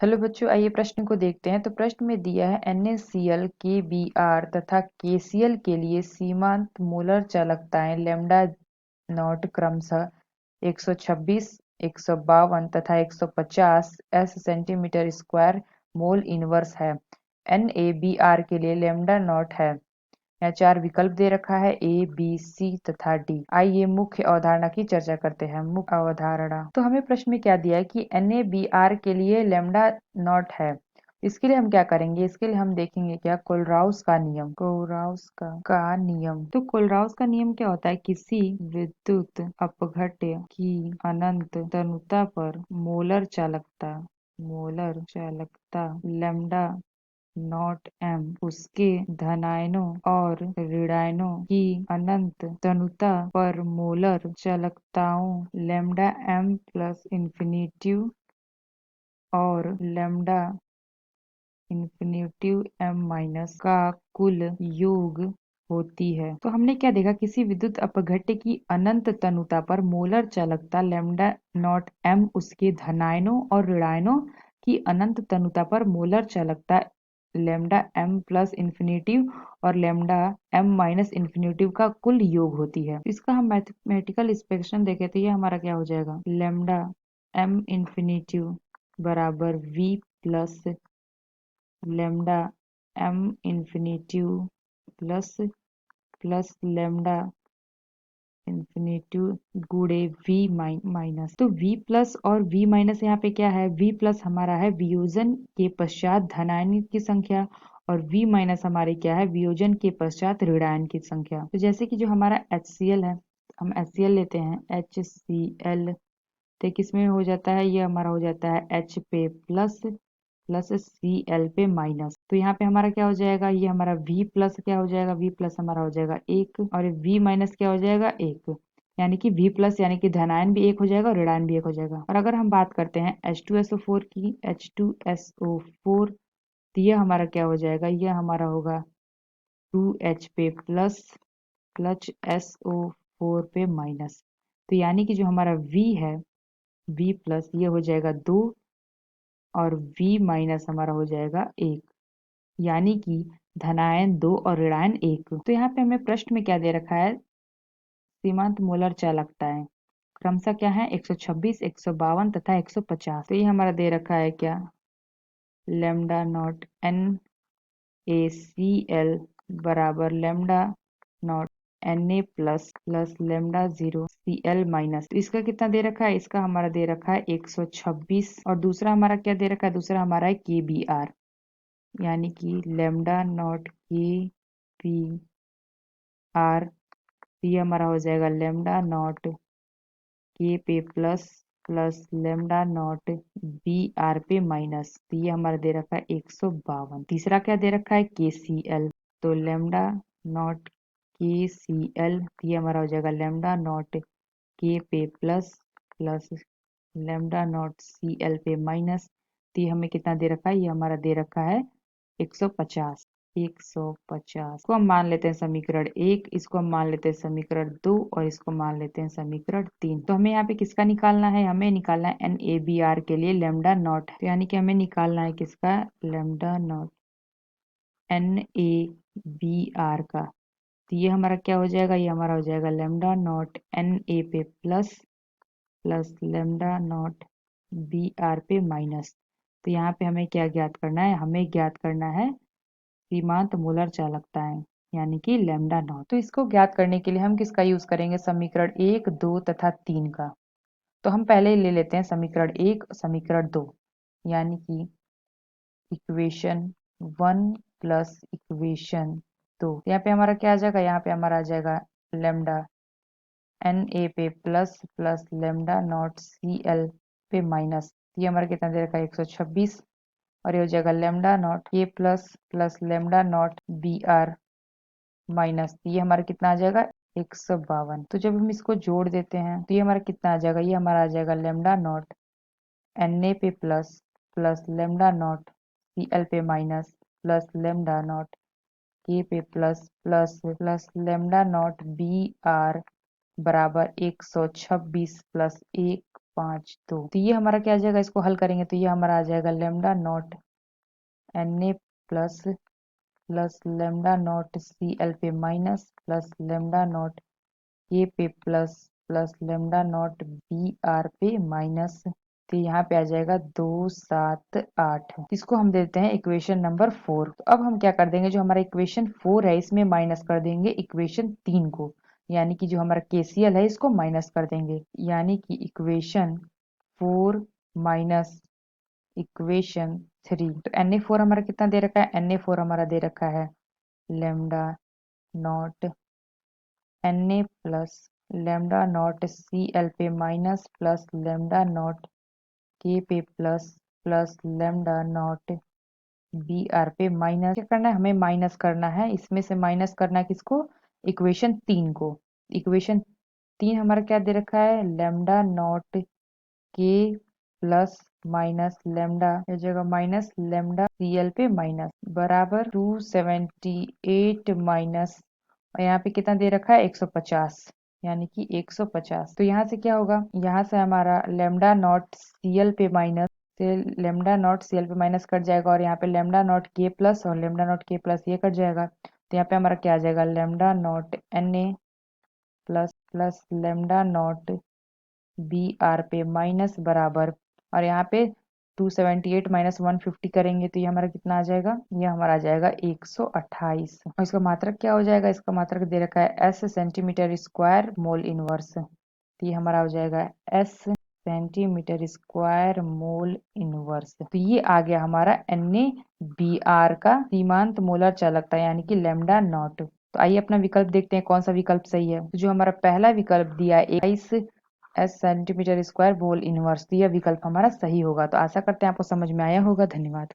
Hello बच्चों, आइए प्रश्न को देखते हैं। तो प्रश्न में दिया है NaCl, KBr तथा KCl के लिए सीमांत मोलर चालकताएं लैम्डा नॉट क्रमशः 126, 152 तथा 150 S centimetre square mole inverse है। NaBr के लिए लैम्डा नॉट है। यहाँ 4 विकल्प दे रखा है, A, B, C तथा D। आइए मुख्य अवधारणा की चर्चा करते हैं। मुख्य अवधारणा, तो हमें प्रश्न में क्या दिया है कि NaBr के लिए लैम्डा नॉट है। इसके लिए हम क्या करेंगे, इसके लिए हम देखेंगे क्या कोलराउस का नियम। कोलराउस का नियम, तो कोलराउस का नियम क्या होता है, किसी विद्युत अपघट्य की अनंत तनुता पर मोलर चालकता लैम्डा नॉट m उसके धनायनों और ऋणायनों की अनंत तनुता पर मोलर चालकताओं लैम्डा m प्लस इंफिनिटिव और लैम्डा इंफिनिटिव m माइनस का कुल योग होती है। तो हमने क्या देखा, किसी विद्युत अपघट्य की अनंत तनुता पर मोलर चालकता लैम्डा नॉट m उसके धनायनों और ऋणायनों की अनंत तनुता पर मोलर चालकता लैम्डा m प्लस इंफिनिटिव और लैम्डा m माइनस इंफिनिटिव का कुल योग होती है। इसका हम मैथमेटिकल एक्सप्रेशन देखें तो ये हमारा क्या हो जाएगा, लैम्डा m इंफिनिटिव बराबर v plus lambda m infinitive plus plus lambda infinitive गुणे v माइनस। तो v प्लस और v माइनस यहाँ पे क्या है, v प्लस हमारा है वियोजन के पश्चात धनायन की संख्या और v माइनस हमारी क्या है, वियोजन के पश्चात ऋणायन की संख्या। तो जैसे कि जो हमारा HCl है, हम HCl लेते हैं, HCl तो किसमें हो जाता है, ये हमारा हो जाता है H पे प्लस प्लस Cl पे माइनस। तो यहाँ पे हमारा क्या हो जाएगा, ये हमारा V प्लस क्या हो जाएगा, V प्लस हमारा हो जाएगा 1 और V माइनस क्या हो जाएगा 1, यानी कि V प्लस यानी कि धनायन भी 1 हो जाएगा और ऋणायन भी 1 हो जाएगा। और अगर हम बात करते हैं H2SO4 की, H2SO4 तो ये हमारा क्या हो जाएगा, ये हमारा होगा 2H पे प्लस प्लस SO4 पे माइनस। तो यानी कि जो हमारा V है, V प्लस ये हो जाएगा 2 और V माइनस हमारा हो जाएगा 1, यानी कि धनायन 2 और ऋणायन 1। तो यहाँ पे हमें प्रश्न में क्या दे रखा है, सीमांत मोलर चालकताएं क्रमशः क्या है, 126, 152 तथा 150। तो ये हमारा दे रखा है क्या, लैम्डा नॉट NaCl बराबर lambda naught Na plus plus lambda 0 Cl minus. तो इसका कितना दे रखा है, इसका हमारा दे रखा है 126 और दूसरा हमारा क्या दे रखा है, दूसरा हमारा है KBr, यानी कि लैम्डा नॉट KBr। ये हमारा हो जाएगा लैम्डा नॉट K पे plus plus lambda naught BR पे माइनस। तो ये हमारा दे रखा है 152। तीसरा क्या दे रखा है, KCl, तो लैम्डा नॉट KCl ये हमारा हो जाएगा लैम्डा नॉट K पे plus plus lambda naught Cl पे माइनस। तो ये हमें कितना दे रखा है, ये हमारा दे रखा है 150। 150 को हम मान लेते हैं समीकरण 1, इसको हम मान लेते हैं समीकरण 2 और इसको मान लेते हैं समीकरण 3। तो हमें यहाँ पे किसका निकालना है, हमें निकालना है NaBr के लिए लैम्डा नॉट। तो यानी कि हमें निकालना है किसका, लैम्डा नॉट NaBr का। तो ये हमारा क्या हो जाएगा, ये हमारा हो जाएगा लैम्डा नॉट Na पे plus plus lambda naught Br पे माइनस। तो यहाँ पे हमें क्या ज्ञात करना है, हमें ज्ञात करना है सीमांत मोलर चालकताएं, यानी कि लैम्डा नॉट। तो इसको ज्ञात करने के लिए हम किसका यूज करेंगे, समीकरण 1, 2 तथा 3 का। तो हम पहले ले लेते हैं समीकरण 1 समीकरण 2, यानी कि इक्वेशन 1 प्लस इक्वेशन 2। यहाँ पे हमारा क्या आ जाएगा, यहाँ पे हमारा आ जाएगा लैम्डा Na पे plus plus lambda naught Cl पे माइनस। ये हमारा कितना दे रखा है 126 और ये हो जाएगा lambda naught K plus plus lambda naught Br minus. ये हमारा कितना आ जाएगा 152। तो जब हम इसको जोड़ देते हैं तो ये हमारा कितना आ जाएगा, ये हमारा आ जाएगा लैम्डा नॉट Na पे plus plus lambda naught Cl पे minus plus lambda naught K पे plus plus plus lambda naught Br बराबर 126 प्लस 1 0.52। तो ये हमारा क्या आ जाएगा, इसको हल करेंगे तो ये हमारा आ जाएगा lambda naught Na plus plus lambda naught Cl पे minus plus lambda naught K पे plus plus lambda naught Br पे माइनस। तो यहाँ पे आ जाएगा 278। इसको हम देते हैं इक्वेशन नंबर 4। तो अब हम क्या कर देंगे, जो हमारा इक्वेशन 4 है इसमें माइनस कर देंगे इक्वेशन 3 को, यानी कि जो हमारा KCL है इसको माइनस कर देंगे, यानी कि इक्वेशन 4 माइनस इक्वेशन 3। तो Na4 हमारा कितना दे रखा है, Na4 हमारा दे रखा है lambda naught Na plus lambda naught Cl पे minus plus lambda naught K पे plus plus lambda naught Br पे माइनस। क्या करना है, हमें माइनस करना है, इसमें से माइनस करना है किसको, इक्वेशन 3 को। इक्वेशन 3 हमारा क्या दे रखा है, lambda naught K plus minus lambda जगह माइनस लेमडा Cl पे माइनस बराबर 278 माइनस, और यहाँ पे कितना दे रखा है 150, यानी कि 150। तो यहाँ से क्या होगा, यहाँ से हमारा लेमडा नॉट Cl पे माइनस से लेमडा नॉट Cl पे माइनस कट जाएगा, और यहाँ पे लेमडा नॉट K प्लस और लेमडा नॉट K प्लस ये कट जाएगा। तो यहाँ पे हमारा क्या आ जाएगा, lambda naught Na plus plus lambda naught Br पे माइनस बराबर, और यहाँ पे 278 माइनस 150 करेंगे तो ये हमारा कितना आ जाएगा, ये हमारा आ जाएगा 128। और इसका मात्रक क्या हो जाएगा, इसका मात्रक दे रखा है S centimetre square mole inverse. तो ये हमारा हो जाएगा S centimetre square mole inverse. तो ये आ गया हमारा NaBr का सीमांत मोलर चालकता, यानी कि लेमडा नॉट। तो आइए अपना विकल्प देखते हैं कौन सा विकल्प सही है। तो जो हमारा पहला विकल्प दिया है 21 S centimetre square mole inverse, तो यह विकल्प हमारा सही होगा। तो आशा करते हैं आपको समझ में आया होगा। धन्यवाद।